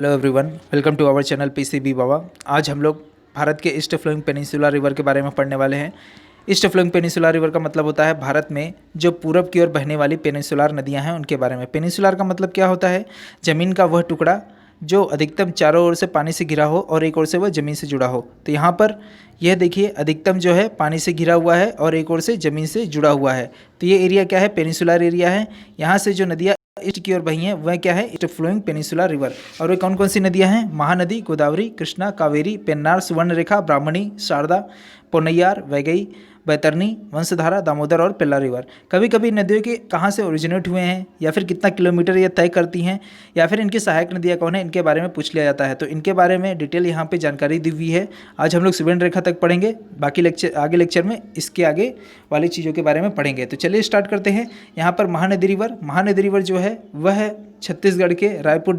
Hello everyone, welcome to our channel PCB Baba. आज हम लोग भारत के ईस्ट फ्लोइंग पेनिनसुला रिवर के बारे में पढ़ने वाले हैं। ईस्ट फ्लोइंग पेनिनसुला रिवर का मतलब होता है भारत में जो पूरब की ओर बहने वाली पेनिनसुलार नदियां हैं उनके बारे में। पेनिनसुलार का मतलब क्या होता है? ज़मीन का वह टुकड़ा जो अधिकतम चारों ओर से पानी से घिरा हो और एक ओर से वह ज़मीन से जुड़ा हो। तो यहाँ पर यह देखिए, अधिकतम जो है पानी से घिरा हुआ है और एक ओर से ज़मीन से जुड़ा हुआ है। तो ये एरिया क्या है? पेनिनसुलार एरिया है। यहाँ से जो नदियाँ ईस्ट की ओर बही हैं वह क्या है? East flowing peninsular river. और वे कौन कौन सी नदियां हैं? महानदी, गोदावरी, कृष्णा, कावेरी, पेन्नार, सुवर्णरेखा, ब्राह्मणी, शारदा, पोन्नैयार, वैगई, बैतरनी, वंशधारा, दामोदर और पेल्ला रिवर। कभी कभी नदियों के कहाँ से ओरिजिनेट हुए हैं या फिर कितना किलोमीटर ये तय करती हैं या फिर इनकी सहायक नदियाँ कौन है, इनके बारे में पूछ लिया जाता है। तो इनके बारे में डिटेल यहाँ पे जानकारी दी हुई है। आज हम लोग सुवर्ण रेखा तक पढ़ेंगे, बाकी आगे लेक्चर में इसके आगे वाली चीज़ों के बारे में पढ़ेंगे। तो चलिए स्टार्ट करते हैं। यहाँ पर महानदी रिवर जो है वह छत्तीसगढ़ के रायपुर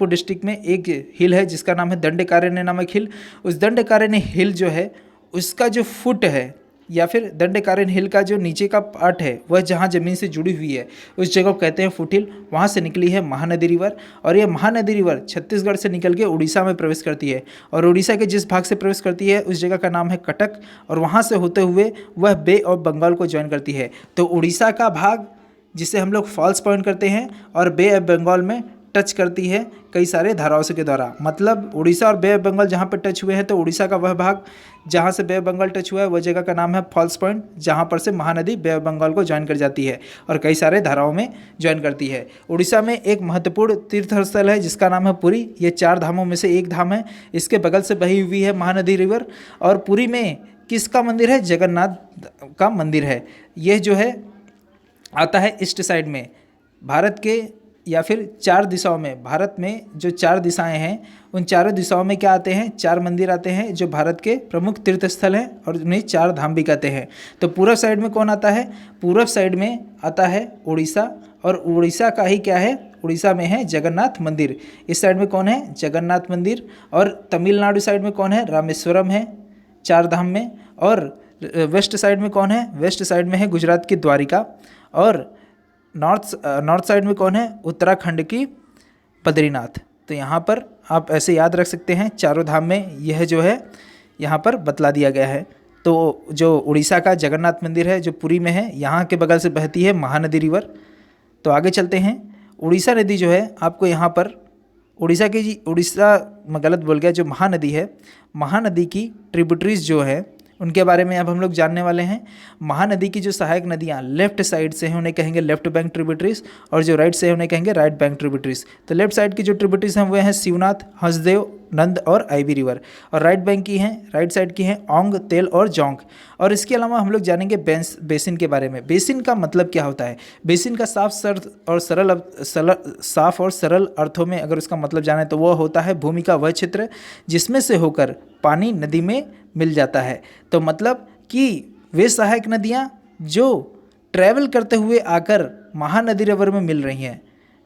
डिस्ट्रिक्ट में एक हिल है जिसका नाम है दंडकारण्य नामक हिल। उस दंडकारण्य हिल जो है उसका जो फुट है या फिर दंडकारण्य हिल का जो नीचे का पार्ट है वह जहाँ ज़मीन से जुड़ी हुई है उस जगह को कहते हैं फुट हिल। वहाँ से निकली है महानदी रिवर और यह महानदी रिवर छत्तीसगढ़ से निकल के उड़ीसा में प्रवेश करती है और उड़ीसा के जिस भाग से प्रवेश करती है उस जगह का नाम है कटक और वहाँ से होते हुए वह बे ऑफ बंगाल को ज्वाइन करती है। तो उड़ीसा का भाग जिसे हम लोग फॉल्स पॉइंट करते हैं और बे ऑफ बंगाल में टच करती है कई सारे धाराओं के द्वारा। मतलब उड़ीसा और बे ऑफ बंगाल जहाँ पर टच हुए हैं तो उड़ीसा का वह भाग जहाँ से बे ऑफ बंगाल टच हुआ है वह जगह का नाम है फॉल्स पॉइंट, जहाँ पर से महानदी बे ऑफ बंगाल को ज्वाइन कर जाती है और कई सारे धाराओं में ज्वाइन करती है। उड़ीसा में एक महत्वपूर्ण तीर्थ स्थल है जिसका नाम है पुरी। ये 4 धामों में से एक धाम है। इसके बगल से बही हुई है महानदी रिवर और पुरी में किसका मंदिर है? जगन्नाथ का मंदिर है। यह जो है आता है ईस्ट साइड में भारत के या फिर 4 दिशाओं में। भारत में जो 4 दिशाएं हैं उन चारों दिशाओं में क्या आते हैं? 4 मंदिर आते हैं जो भारत के प्रमुख तीर्थ स्थल हैं और उन्हें 4 धाम भी कहते हैं। तो पूर्व साइड में कौन आता है? पूर्व साइड में आता है उड़ीसा और उड़ीसा का ही क्या है? उड़ीसा में है जगन्नाथ मंदिर। इस साइड में कौन है? जगन्नाथ मंदिर। और तमिलनाडु साइड में कौन है? रामेश्वरम है 4 धाम में। और वेस्ट साइड में कौन है? वेस्ट साइड में है गुजरात की द्वारिका। और नॉर्थ साइड में कौन है? उत्तराखंड की बद्रीनाथ। तो यहाँ पर आप ऐसे याद रख सकते हैं, चारों धाम में यह जो है यहाँ पर बतला दिया गया है। तो जो उड़ीसा का जगन्नाथ मंदिर है जो पुरी में है, यहाँ के बगल से बहती है महानदी रिवर। तो आगे चलते हैं। उड़ीसा नदी जो है आपको यहाँ पर उड़ीसा में गलत बोल गया, जो महानदी है, महानदी की ट्रिब्यूटरीज जो है उनके बारे में अब हम लोग जानने वाले हैं। महानदी की जो सहायक नदियाँ लेफ्ट साइड से हैं उन्हें कहेंगे लेफ्ट बैंक ट्रिब्यूटरीज और जो राइट से है उन्हें कहेंगे राइट बैंक ट्रिब्यूटरीज। तो लेफ्ट साइड की जो ट्रिब्यूटरीज हैं वो हैं शिवनाथ, हंसदेव, नंद और आईवी रिवर। और राइट बैंक की हैं, राइट साइड की हैं औंग, तेल और जोंक। और इसके अलावा हम लोग जानेंगे बेसिन के बारे में। बेसिन का मतलब क्या होता है? बेसिन का साफ और सरल अर्थों में अगर उसका मतलब जाने तो वह होता है भूमि का वह क्षेत्र जिसमें से होकर पानी नदी में मिल जाता है। तो मतलब कि वे सहायक नदियाँ जो ट्रैवल करते हुए आकर महानदी रिवर में मिल रही हैं,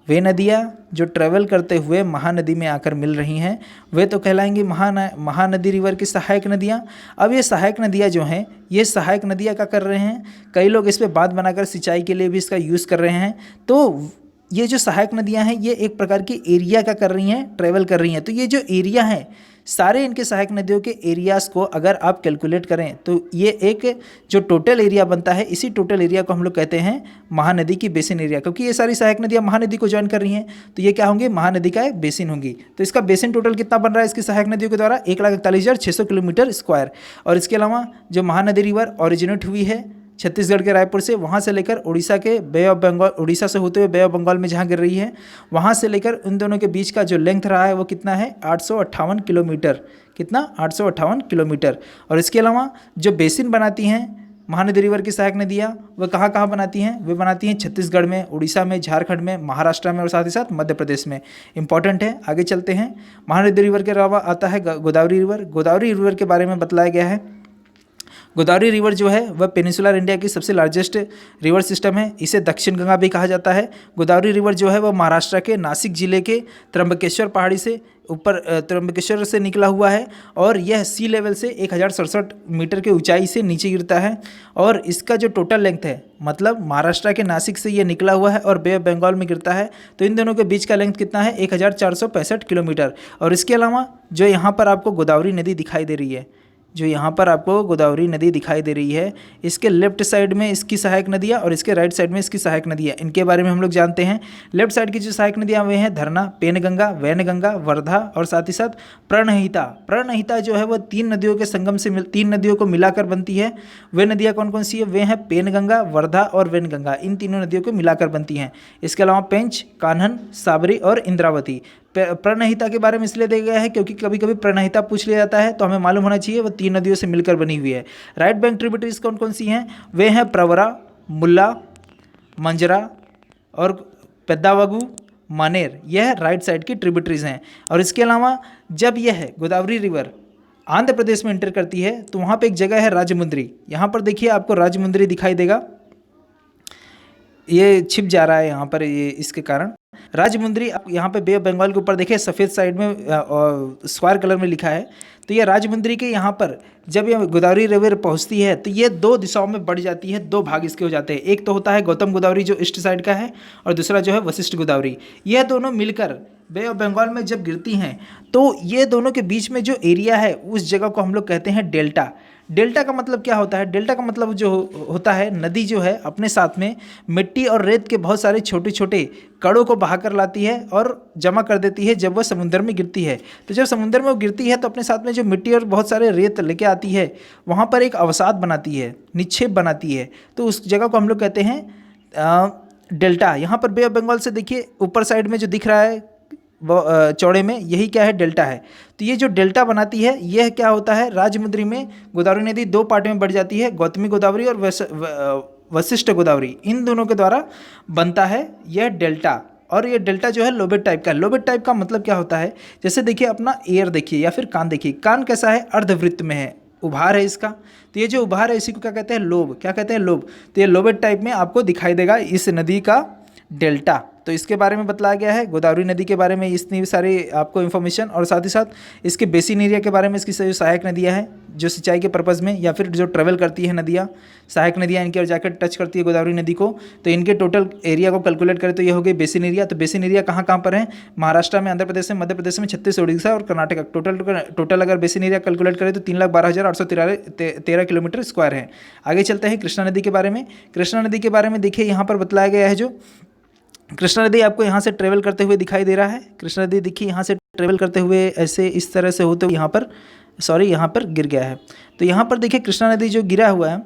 वे नदियाँ जो ट्रैवल करते हुए महानदी में आकर मिल रही हैं वे तो कहलाएंगी महानदी रिवर की सहायक नदियाँ। अब ये सहायक नदियाँ जो हैं, ये सहायक नदियाँ क्या कर रहे हैं? कई लोग इस पे बांध बनाकर सिंचाई के लिए भी इसका यूज़ कर रहे हैं। तो ये जो सहायक नदियाँ हैं ये एक प्रकार की एरिया का कर रही हैं, ट्रैवल कर रही हैं। तो ये जो एरिया हैं सारे इनके सहायक नदियों के एरियाज़ को अगर आप कैलकुलेट करें तो ये एक जो टोटल एरिया बनता है, इसी टोटल एरिया को हम लोग कहते हैं महानदी की बेसिन एरिया। क्योंकि ये सारी सहायक नदियाँ महानदी को ज्वाइन कर रही हैं तो ये क्या होंगे? महानदी का एक बेसिन होंगी। तो इसका बेसिन टोटल कितना बन रहा है इसकी सहायक नदियों के द्वारा? 1,41,600 किलोमीटर स्क्वायर। और इसके अलावा जो महानदी रिवर ओरिजिनेट हुई है छत्तीसगढ़ के रायपुर से, वहाँ से लेकर उड़ीसा के बे ऑफ बंगाल, उड़ीसा से होते हुए बे ऑफ बंगाल में जहाँ गिर रही है वहाँ से लेकर उन दोनों के बीच का जो लेंथ रहा है वो कितना है? 858 किलोमीटर। कितना? 858 किलोमीटर। और इसके अलावा जो बेसिन बनाती हैं महानदी रिवर की सहायक नदियाँ वह कहाँ कहाँ बनाती हैं? वे बनाती हैं छत्तीसगढ़ में, उड़ीसा में, झारखंड में, महाराष्ट्र में और साथ ही साथ मध्य प्रदेश में। इंपॉर्टेंट है। आगे चलते हैं। महानदी रिवर के अलावा आता है गोदावरी रिवर। गोदावरी रिवर के बारे में बतलाया गया है गोदावरी रिवर जो है वह पेनिनसुलर इंडिया की सबसे लार्जेस्ट रिवर सिस्टम है। इसे दक्षिण गंगा भी कहा जाता है। गोदावरी रिवर जो है वह महाराष्ट्र के नासिक जिले के त्र्यंबकेश्वर पहाड़ी से ऊपर त्र्यंबकेश्वर से निकला हुआ है और यह सी लेवल से 1067 मीटर की ऊंचाई से नीचे गिरता है। और इसका जो टोटल लेंथ है, मतलब महाराष्ट्र के नासिक से ये निकला हुआ है और बे ऑफ बंगाल में गिरता है, तो इन दोनों के बीच का लेंथ कितना है? 1465 किलोमीटर। और इसके अलावा जो यहाँ पर आपको गोदावरी नदी दिखाई दे रही है, जो यहाँ पर आपको गोदावरी नदी दिखाई दे रही है, इसके लेफ्ट साइड में इसकी सहायक नदियाँ और इसके राइट साइड में इसकी सहायक नदियाँ, इनके बारे में हम लोग जानते हैं। लेफ्ट साइड की जो सहायक नदियाँ वे हैं धरना, पेनगंगा, वैनगंगा, वर्धा और साथ ही साथ प्रणहिता। प्रणहिता जो है वह 3 नदियों के संगम से 3 नदियों को मिलाकर बनती है। वे नदियाँ कौन कौन सी है? वे हैं पेनगंगा, वर्धा और वैनगंगा। इन तीनों नदियों को मिलाकर बनती हैं। इसके अलावा पेंच, कान्हन, साबरी और इंद्रावती। प्रणहिता के बारे में इसलिए दिया गया है क्योंकि कभी कभी प्रणहिता पूछ लिया जाता है, तो हमें मालूम होना चाहिए वो 3 नदियों से मिलकर बनी हुई है। राइट बैंक ट्रिब्यूटरीज कौन कौन सी हैं? वे हैं प्रवरा, मुल्ला, मंजरा और पेद्दावगु, मानेर। यह राइट साइड की ट्रिब्यूटरीज हैं। और इसके अलावा जब यह गोदावरी रिवर आंध्र प्रदेश में एंटर करती है तो वहाँ पे एक जगह है राजमुंद्री। यहाँ पर देखिए आपको राजमुंद्री दिखाई देगा, ये छिप जा रहा है यहाँ पर, ये इसके कारण राजमुंद्री। आप यहाँ पे बे ऑफ बंगाल के ऊपर देखिए सफ़ेद साइड में स्क्वायर कलर में लिखा है, तो ये राजमुंद्री के यहाँ पर जब ये गोदावरी रिवर पहुँचती है तो ये 2 दिशाओं में बढ़ जाती है, 2 भाग इसके हो जाते हैं। एक तो होता है गौतम गोदावरी जो ईस्ट साइड का है और दूसरा जो है वशिष्ठ गोदावरी। यह दोनों मिलकर बे ऑफ बंगाल में जब गिरती हैं तो ये दोनों के बीच में जो एरिया है उस जगह को हम लोग कहते हैं डेल्टा। डेल्टा का मतलब क्या होता है? डेल्टा का मतलब जो होता है, नदी जो है अपने साथ में मिट्टी और रेत के बहुत सारे छोटे छोटे कणों को बहाकर लाती है और जमा कर देती है जब वह समुद्र में गिरती है। तो जब समुद्र में वो गिरती है तो अपने साथ में जो मिट्टी और बहुत सारे रेत लेके आती है, वहाँ पर एक अवसाद बनाती है, निक्षेप बनाती है। तो उस जगह को हम लोग कहते हैं डेल्टा। यहाँ पर बे ऑफ बंगाल से देखिए ऊपर साइड में जो दिख रहा है वो चौड़े में, यही क्या है? डेल्टा है। तो ये जो डेल्टा बनाती है यह क्या होता है? राजमुंद्री में गोदावरी नदी 2 पार्ट में बढ़ जाती है, गौतमी गोदावरी और वशिष्ठ गोदावरी, इन दोनों के द्वारा बनता है यह डेल्टा। और ये डेल्टा जो है लोबेट टाइप का है। लोबेट टाइप का मतलब क्या होता है? जैसे देखिए अपना एयर देखिए या फिर कान देखिए, कान कैसा है? अर्धवृत्त में है, उभार है इसका। तो ये जो उभार है इसी को क्या कहते हैं? लोब। क्या कहते हैं? लोब। तो ये लोबेट टाइप में आपको दिखाई देगा इस नदी का डेल्टा। तो इसके बारे में बतलाया गया है गोदावरी नदी के बारे में इतनी सारी आपको इन्फॉर्मेशन, और साथ ही साथ इसके बेसिन एरिया के बारे में, इसकी जो सहायक नदियाँ हैं जो सिंचाई के पर्पज़ में या फिर जो ट्रेवल करती है नदियाँ, सहायक नदियाँ इनके और जाकर टच करती है गोदावरी नदी को, तो इनके टोटल एरिया को कैलकुलेट करें तो ये हो गई बेसिन एरिया। तो बेसिन एरिया कहाँ कहाँ पर है? महाराष्ट्र में, आंध्र प्रदेश में, मध्य प्रदेश में, छत्तीसगढ़, उड़ीसा और कर्नाटक। टोटल अगर बेसिन एरिया कैलकुलेट करें तो 3,12,813 किलोमीटर स्क्वायर है। आगे चलते हैं कृष्णा नदी के बारे में। कृष्णा नदी के बारे में देखिए यहाँ पर बतलाया गया है, जो कृष्णा नदी आपको यहाँ से ट्रेवल करते हुए दिखाई दे रहा है। कृष्णा नदी देखिए यहाँ से ट्रेवल करते हुए ऐसे इस तरह से होते हुए यहाँ पर गिर गया है। तो यहाँ पर देखिए कृष्णा नदी जो गिरा हुआ है,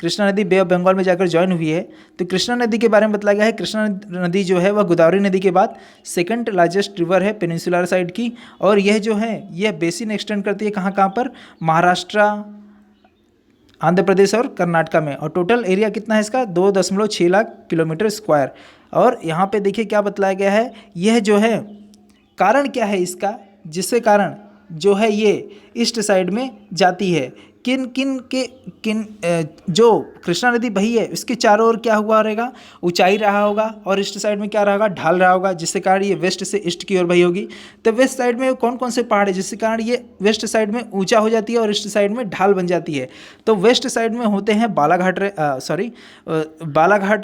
कृष्णा नदी बे ऑफ बंगाल में जाकर ज्वाइन हुई है। तो कृष्णा नदी के बारे में बताया गया है, कृष्णा नदी जो है वह गोदावरी नदी के बाद सेकंड लार्जेस्ट रिवर है पेनिनसुलर साइड की। और यह जो है यह बेसिन एक्सटेंड करती है कहाँ पर? महाराष्ट्र, आंध्र प्रदेश और कर्नाटका में। और टोटल एरिया कितना है इसका? 2.6 लाख किलोमीटर स्क्वायर। और यहाँ पे देखिए क्या बतलाया गया है, यह जो है कारण क्या है इसका, जिसके कारण जो है ये ईस्ट साइड में जाती है। किन जो कृष्णा नदी बही है उसके चारों ओर क्या हुआ रहेगा? ऊंचाई रहा होगा, और ईस्ट साइड में क्या रहेगा? ढाल रहा होगा, जिससे कारण ये वेस्ट से ईस्ट की ओर बही होगी। तो वेस्ट साइड में कौन कौन से पहाड़ है जिसके कारण ये वेस्ट साइड में ऊंचा हो जाती है और ईस्ट साइड में ढाल बन जाती है? तो वेस्ट साइड में होते हैं बालाघाट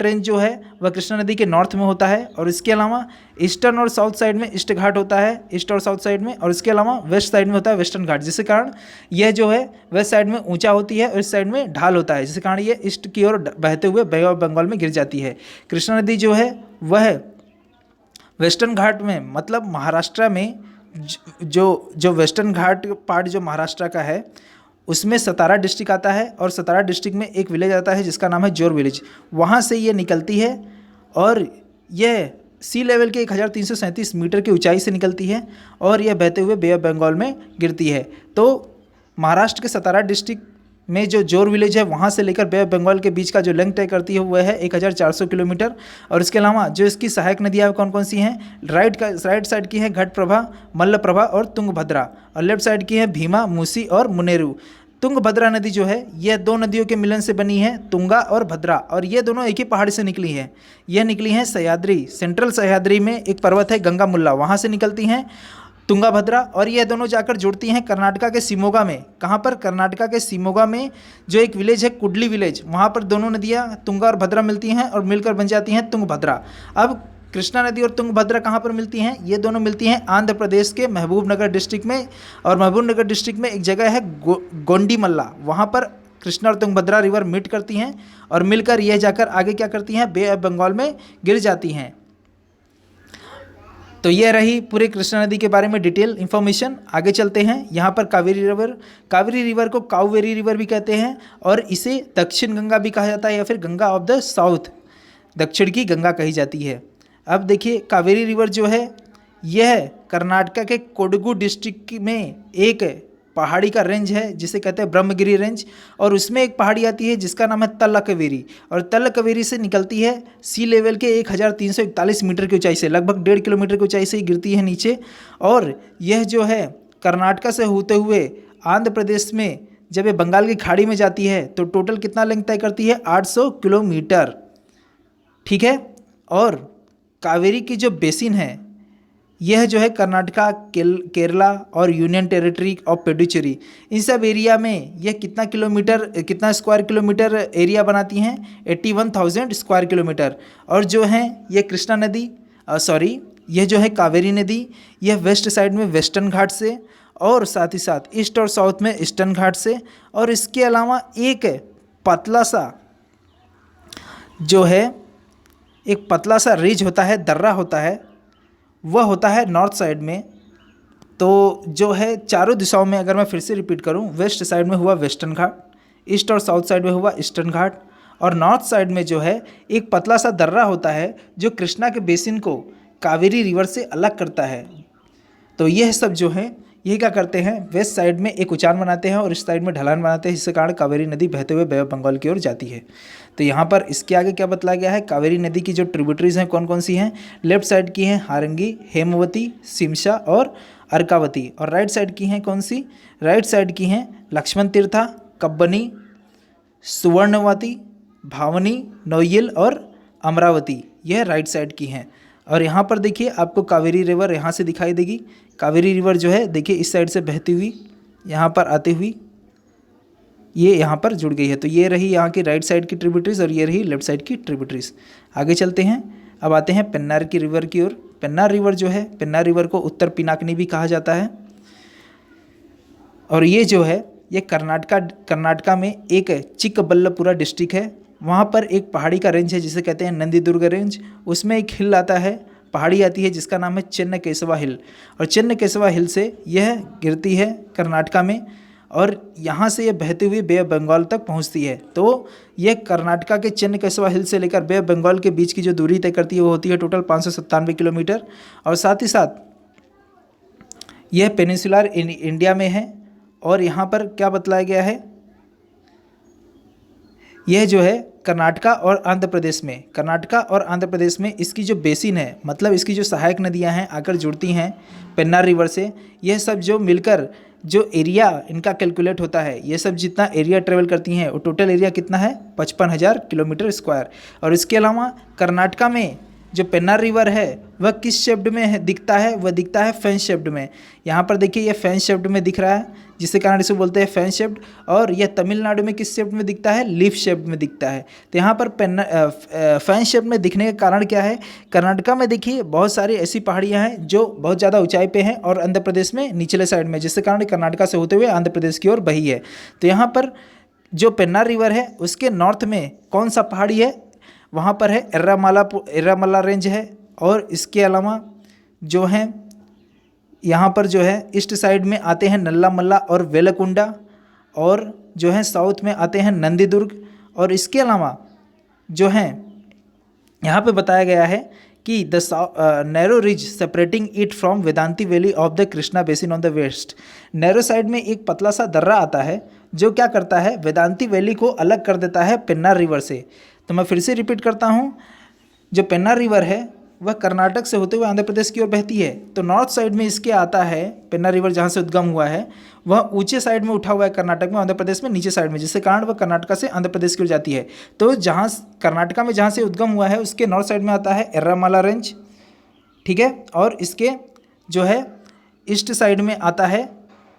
रेंज जो है वह कृष्णा नदी के नॉर्थ में होता है। और इसके अलावा ईस्टर्न और साउथ साइड में ईस्ट घाट होता है, ईस्ट और साउथ साइड में। और इसके अलावा वेस्ट साइड में होता है वेस्टर्न घाट, जिसके कारण यह जो है वेस्ट साइड में ऊंचा होती है और इस साइड में ढाल होता है, जिसके कारण ये ईस्ट की ओर बहते हुए बे ऑफ बंगाल में गिर जाती है। कृष्णा नदी जो है वह वेस्टर्न घाट में, मतलब महाराष्ट्र में जो वेस्टर्न घाट पार्ट जो महाराष्ट्र का है उसमें सतारा डिस्ट्रिक्ट आता है। और सतारा डिस्ट्रिक्ट में एक विलेज आता है जिसका नाम है जोर विलेज, वहाँ से ये निकलती है और यह सी लेवल के 1337 मीटर की ऊंचाई से निकलती है और यह बहते हुए बे ऑफ बंगाल में गिरती है। तो महाराष्ट्र के सतारा डिस्ट्रिक्ट में जो जोर विलेज है वहाँ से लेकर बे ऑफ बंगाल के बीच का जो लेंथ तय करती है वह है 1400 किलोमीटर। और इसके अलावा जो इसकी सहायक नदियाँ कौन कौन सी हैं? राइट साइड की है घटप्रभा, मल्लप्रभा और तुंगभद्रा, और लेफ्ट साइड की है भीमा, मूसी और मुनेरू। तुंगभद्रा नदी जो है यह दो नदियों के मिलन से बनी है, तुंगा और भद्रा, और ये दोनों एक ही पहाड़ से निकली हैं। यह निकली हैं सह्याद्री, सेंट्रल सह्याद्री में एक पर्वत है गंगा मुल्ला, वहाँ से निकलती हैं तुंगाभद्रा, और ये दोनों जाकर जुड़ती हैं कर्नाटका के शिमोगा में। कहाँ पर? कर्नाटका के शिमोगा में जो एक विलेज है कुडली विलेज, वहाँ पर दोनों नदियाँ तुंगा और भद्रा मिलती हैं और मिलकर बन जाती हैं तुंगभद्रा। अब कृष्णा नदी और तुंगभद्रा कहाँ पर मिलती हैं? ये दोनों मिलती हैं आंध्र प्रदेश के महबूबनगर डिस्ट्रिक्ट में, और महबूबनगर डिस्ट्रिक्ट में एक जगह है गोंडीमल्ला, वहाँ पर कृष्णा और तुंगभद्रा रिवर मीट करती हैं और मिलकर यह जाकर आगे क्या करती हैं? बे ऑफ बंगाल में गिर जाती हैं। तो ये रही पूरे कृष्णा नदी के बारे में डिटेल इन्फॉर्मेशन। आगे चलते हैं। यहाँ पर कावेरी रिवर को कावेरी रिवर भी कहते हैं, और इसे दक्षिण गंगा भी कहा जाता है, या फिर गंगा ऑफ द साउथ, दक्षिण की गंगा कही जाती है। अब देखिए कावेरी रिवर जो है यह कर्नाटका के कोडगु डिस्ट्रिक्ट में एक पहाड़ी का रेंज है जिसे कहते हैं ब्रह्मगिरी रेंज, और उसमें एक पहाड़ी आती है जिसका नाम है तल्लकवेरी, और तल्लकवेरी से निकलती है सी लेवल के 1341 मीटर की ऊंचाई से, लगभग 1.5 किलोमीटर की ऊंचाई से ही गिरती है नीचे। और यह जो है कर्नाटका से होते हुए आंध्र प्रदेश में जब ये बंगाल की खाड़ी में जाती है तो टोटल कितना लेंथ तय करती है? 800 किलोमीटर। ठीक है। और कावेरी की जो बेसिन है यह जो है कर्नाटका, केरला और यूनियन टेरिटरी ऑफ पुडुचेरी, इन सब एरिया में यह कितना स्क्वायर किलोमीटर एरिया बनाती हैं? 81,000 स्क्वायर किलोमीटर। और जो है ये कृष्णा नदी यह जो है कावेरी नदी, यह वेस्ट साइड में वेस्टर्न घाट से, और साथ ही साथ ईस्ट और साउथ में ईस्टर्न घाट से, और इसके अलावा एक पतला सा रिज होता है, दर्रा होता है, वह होता है नॉर्थ साइड में। तो जो है चारों दिशाओं में, अगर मैं फिर से रिपीट करूं, वेस्ट साइड में हुआ वेस्टर्न घाट, ईस्ट और साउथ साइड में हुआ ईस्टर्न घाट, और नॉर्थ साइड में जो है एक पतला सा दर्रा होता है जो कृष्णा के बेसिन को कावेरी रिवर से अलग करता है। तो यह सब जो है ये क्या करते हैं? वेस्ट साइड में एक उचान बनाते हैं और इस साइड में ढलान बनाते हैं, जिसके कारण कावेरी नदी बहते हुए बे ऑफ बंगाल की ओर जाती है। तो यहाँ पर इसके आगे क्या बतलाया गया है? कावेरी नदी की जो ट्रिब्यूटरीज हैं कौन कौन सी हैं? लेफ्ट साइड की हैं हारंगी, हेमवती, शिमशा और अर्कावती, और राइट साइड की हैं कौन सी? राइट साइड की हैं लक्ष्मण तीर्था, कब्बनी, सुवर्णवती, भावनी, नोयल और अमरावती, यह राइट साइड की हैं। और यहाँ पर देखिए आपको कावेरी रिवर यहाँ से दिखाई देगी। कावेरी रिवर जो है देखिए इस साइड से बहती हुई यहाँ पर आते हुई ये यहाँ पर जुड़ गई है। तो ये रही यहाँ की राइट साइड की ट्रिब्यूटरीज और ये रही लेफ्ट साइड की ट्रिब्यूटरीज। आगे चलते हैं। अब आते हैं पेन्नार की रिवर की ओर। पेन्नार रिवर जो है, पेन्नार रिवर को उत्तर पिनाकिनी भी कहा जाता है, और ये जो है ये कर्नाटका में एक चिक्कबल्लापुरा डिस्ट्रिक्ट है, वहाँ पर एक पहाड़ी का रेंज है जिसे कहते हैं नंदीदुर्ग रेंज। उसमें एक हिल आता है, पहाड़ी आती है जिसका नाम है चेन्नकेशवा हिल, और चेन्नकेशवा हिल से यह गिरती है कर्नाटका में, और यहाँ से यह बहते हुए बे ऑफ बंगाल तक पहुँचती है। तो यह कर्नाटका के चेन्नकेशवा हिल से लेकर बे ऑफ बंगाल के बीच की जो दूरी तय करती है वो होती है टोटल 597 किलोमीटर। और साथ ही साथ यह पेनिनसुलर इंडिया में है। और यहाँ पर क्या बतलाया गया है? यह जो है कर्नाटका और आंध्र प्रदेश में इसकी जो बेसिन है, मतलब इसकी जो सहायक नदियां हैं आकर जुड़ती हैं पेन्नार रिवर से, यह सब जो मिलकर जो एरिया इनका कैलकुलेट होता है, ये सब जितना एरिया ट्रेवल करती हैं वो टोटल एरिया कितना है? 55,000 किलोमीटर स्क्वायर। और इसके अलावा कर्नाटका में जो पेन्नार रिवर है वह किस शेप्ड में दिखता है? वह दिखता है फैन शेप्ड में। यहाँ पर देखिए ये फैन शेप्ड में दिख रहा है, जिसके कारण इसे बोलते हैं फैन शेप्ड। और यह तमिलनाडु में किस शेप्ड में दिखता है? लीफ शेप्ड में दिखता है। तो यहाँ पर फैन शेप्ड में दिखने का कारण क्या है? कर्नाटका में देखिए बहुत सारी ऐसी पहाड़ियाँ हैं जो बहुत ज़्यादा ऊंचाई पे हैं, और आंध्र प्रदेश में निचले साइड में, जिसके कारण कर्नाटका से होते हुए आंध्र प्रदेश की ओर बही है। तो यहाँ पर जो पेन्नार रिवर है उसके नॉर्थ में कौन सा पहाड़ी है? वहाँ पर है एर्रामल्ला रेंज है। और इसके अलावा जो है यहाँ पर जो है ईस्ट साइड में आते हैं नल्लामल्ला और वेलकुंडा, और जो है साउथ में आते हैं नंदीदुर्ग। और इसके अलावा जो है यहाँ पे बताया गया है कि the narrow ridge separating it from Vedanti valley of the Krishna basin on the west. Narrow side में एक पतला सा दर्रा आता है जो क्या करता है? वेदांती वैली को अलग कर देता है पेन्नार रिवर से। तो मैं फिर से रिपीट करता हूँ, जो पेन्नार रिवर है वह कर्नाटक से होते हुए आंध्र प्रदेश की ओर बहती है। तो नॉर्थ साइड में इसके आता है पेन्ना रिवर, जहाँ से उद्गम हुआ है वह ऊंचे साइड में उठा हुआ है कर्नाटक में, आंध्र प्रदेश में नीचे साइड में, जिसके कारण वह कर्नाटक से आंध्र प्रदेश की ओर जाती है। तो जहाँ कर्नाटका में जहाँ से उद्गम हुआ है उसके नॉर्थ साइड में आता है एर्रामाला रेंज, ठीक है। और इसके जो है ईस्ट साइड में आता है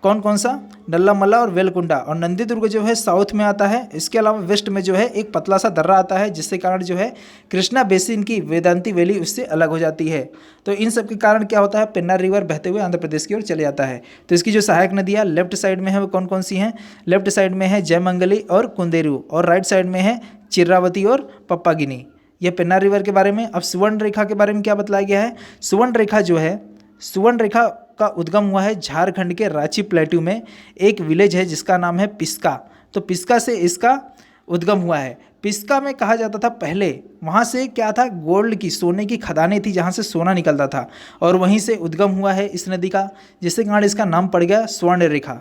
कौन कौन सा, नल्लामला और वेलकुंडा। और नंदीदुर्ग जो है साउथ में आता है। इसके अलावा वेस्ट में जो है एक पतला सा दर्रा आता है, जिसके कारण जो है कृष्णा बेसिन की वेदांती वैली उससे अलग हो जाती है। तो इन सब के कारण क्या होता है, पेन्ना रिवर बहते हुए आंध्र प्रदेश की ओर चले जाता है। तो इसकी जो सहायक नदियाँ लेफ्ट साइड में है वो कौन कौन सी हैं, लेफ्ट साइड में है जयमंगली और कुंदेरू, और राइट साइड में है चिर्रावती और पप्पागिनी। यह पेन्ना रिवर के बारे में। अब सुवर्ण रेखा के बारे में क्या बतलाया गया है, सुवर्ण रेखा जो है, सुवर्ण रेखा का उद्गम हुआ है झारखंड के रांची प्लेट्यू में एक विलेज है जिसका नाम है पिस्का। तो पिस्का से इसका उद्गम हुआ है। पिस्का में कहा जाता था पहले, वहाँ से क्या था, गोल्ड की, सोने की खदानें थी जहाँ से सोना निकलता था, और वहीं से उद्गम हुआ है इस नदी का, जिसके कारण इसका नाम पड़ गया स्वर्ण रेखा,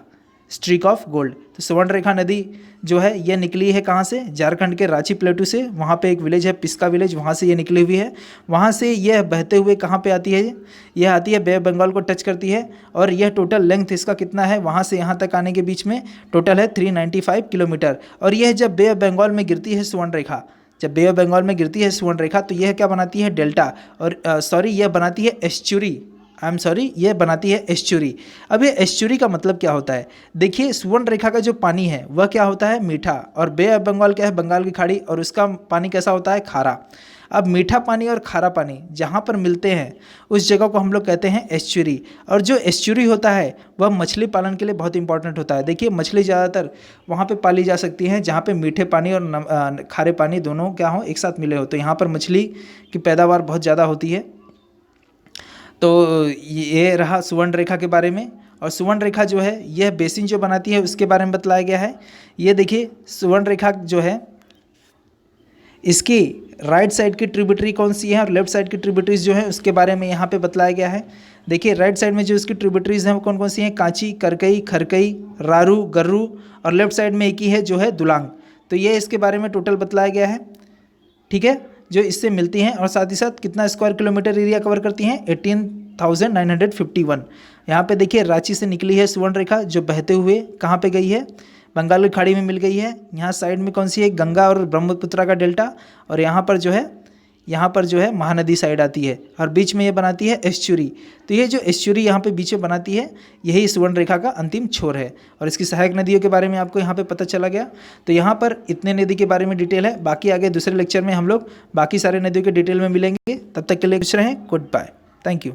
स्ट्रीक ऑफ गोल्ड। तो स्वर्ण रेखा नदी जो है ये निकली है कहाँ से, झारखंड के रांची प्लेटू से। वहाँ पे एक विलेज है पिस्का विलेज, वहाँ से ये निकली हुई है। वहाँ से यह बहते हुए कहाँ पे आती है, यह आती है बे ऑफ बंगाल को टच करती है। और यह टोटल लेंथ इसका कितना है, वहाँ से यहाँ तक आने के बीच में टोटल है 395 किलोमीटर। और यह जब बे ऑफ बंगाल में गिरती है स्वर्ण रेखा, जब बे ऑफ बंगाल में गिरती है स्वर्ण रेखा, तो यह क्या बनाती है, डेल्टा, और यह बनाती है एस्चुरी, ये बनाती है एस्चुरी। अब ये एस्चुरी का मतलब क्या होता है, देखिए स्वर्ण रेखा का जो पानी है वह क्या होता है, मीठा, और बे ऑफ बंगाल क्या है, बंगाल की खाड़ी, और उसका पानी कैसा होता है, खारा। अब मीठा पानी और खारा पानी जहाँ पर मिलते हैं उस जगह को हम लोग कहते हैं एस्चुरी। और जो एस्चुरी होता है वह मछली पालन के लिए बहुत इंपॉर्टेंट होता है। देखिए मछली ज़्यादातर वहाँ पे पाली जा सकती हैं जहाँ पे मीठे पानी और खारे पानी दोनों क्या हो, एक साथ मिले हो। तो यहाँ पर मछली की पैदावार बहुत ज़्यादा होती है। तो ये रहा सुवर्ण रेखा के बारे में। और सुवर्ण रेखा जो है यह बेसिन जो बनाती है उसके बारे में बतलाया गया है। ये देखिए सुवर्ण रेखा जो है इसकी राइट साइड की ट्रिब्यूटरी कौन सी है और लेफ्ट साइड की ट्रिब्यूटरीज जो है उसके बारे में यहाँ पे बतलाया गया है। देखिए राइट साइड में जो इसकी ट्रिब्यूटरीज हैं वो कौन कौन सी हैं, कांची, करकई, खरकई, रारू, गर्रू, और लेफ्ट साइड में एक ही है जो है दुलांग। तो ये इसके बारे में टोटल बतलाया गया है, ठीक है, जो इससे मिलती हैं। और साथ ही साथ कितना स्क्वायर किलोमीटर एरिया कवर करती हैं, 18,951। यहाँ पे देखिए रांची से निकली है सुवर्ण रेखा जो बहते हुए कहाँ पे गई है, बंगाल की खाड़ी में मिल गई है। यहाँ साइड में कौन सी है, गंगा और ब्रह्मपुत्र का डेल्टा, और यहाँ पर जो है महानदी साइड आती है, और बीच में ये बनाती है एस्चुरी। तो ये जो एस्चुरी यहाँ पे बीच में बनाती है यही सुवर्ण रेखा का अंतिम छोर है। और इसकी सहायक नदियों के बारे में आपको यहाँ पे पता चला गया। तो यहाँ पर इतने नदी के बारे में डिटेल है, बाकी आगे दूसरे लेक्चर में हम लोग बाकी सारे नदियों के डिटेल में मिलेंगे। तब तक के लिए खुश रहें, गुड बाय, थैंक यू।